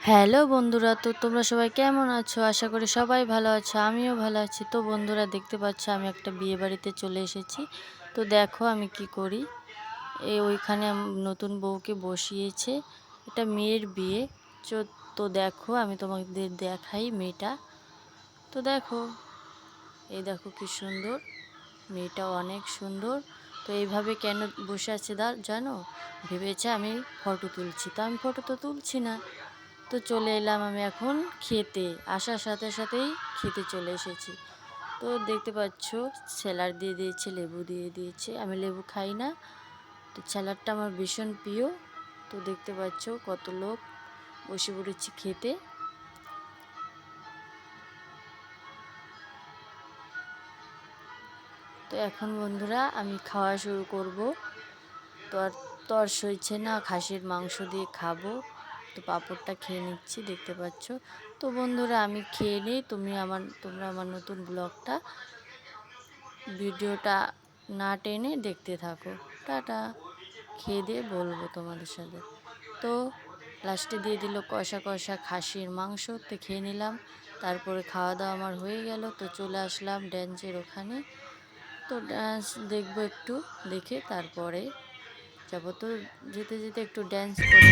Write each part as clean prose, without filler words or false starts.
Hello বন্ধুরা, তো তোমরা সবাই কেমন আছো? আশা করি সবাই ভালো আছো, আমিও ভালো আছি। তো বন্ধুরা, দেখতে পাচ্ছ আমি একটা বিয়ে বাড়িতে চলে এসেছি। তো দেখো আমি কি করি। ওইখানে নতুন বউকে বসিয়েছে, এটা মেয়ের বিয়ে। তো দেখো আমি তোমাদের দেখাই মেয়েটা। তো দেখো, এই দেখো কি সুন্দর, মেয়েটা অনেক সুন্দর। তো এইভাবে কেন বসে আছে জানো? ভেবেছে আমি ফটো তুলছি, তো আমি ফটো তো তুলছি না। তো চলে এলাম আমি এখন খেতে, আসার সাথে সাথেই খেতে চলে এসেছি। তো দেখতে পাচ্ছ স্যালাড দিয়ে দিয়েছে, লেবু দিয়ে দিয়েছে। আমি লেবু খাই না, তো স্যালাডটা আমার ভীষণ প্রিয়। তো দেখতে পাচ্ছ কত লোক বসে পড়েছি খেতে। তো এখন বন্ধুরা আমি খাওয়া শুরু করব। তো আর তর সইছে না, খাসির মাংস দিয়ে খাবো। তো পাঁপড়টা খেয়ে নিচ্ছি, দেখতে পাচ্ছ। তো বন্ধুরা আমি খেয়ে নিই, তোমরা আমার নতুন ব্লগটা, ভিডিওটা না টেনে দেখতে থাকো। টাটা। খেয়ে দিয়ে বলবো তোমাদের সাথে। তো লাস্টে দিয়ে দিল কষা কষা খাসির মাংস, তো খেয়ে নিলাম। তারপরে খাওয়া দাওয়া আমার হয়ে গেল, তো চলে আসলাম ড্যান্সের ওখানে। তো ডান্স দেখবো, একটু দেখে তারপরে যাব। তো যেতে যেতে একটু ড্যান্স করে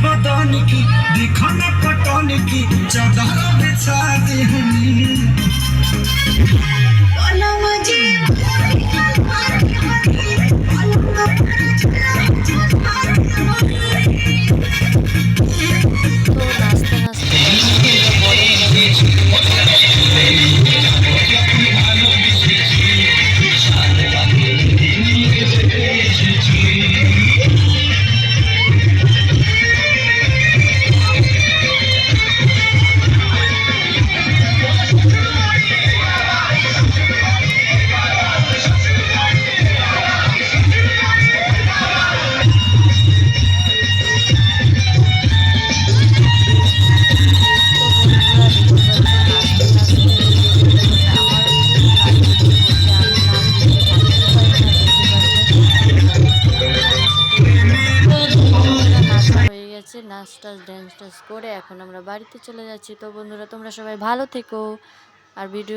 बदन की देखो न पटन की चादर बिछा दी নাচ টাচ ড্যান্স টাচ করে এখন আমরা বাড়িতে চলে যাচ্ছি। তো বন্ধুরা তোমরা সবাই ভালো থেকো, আর ভিডিও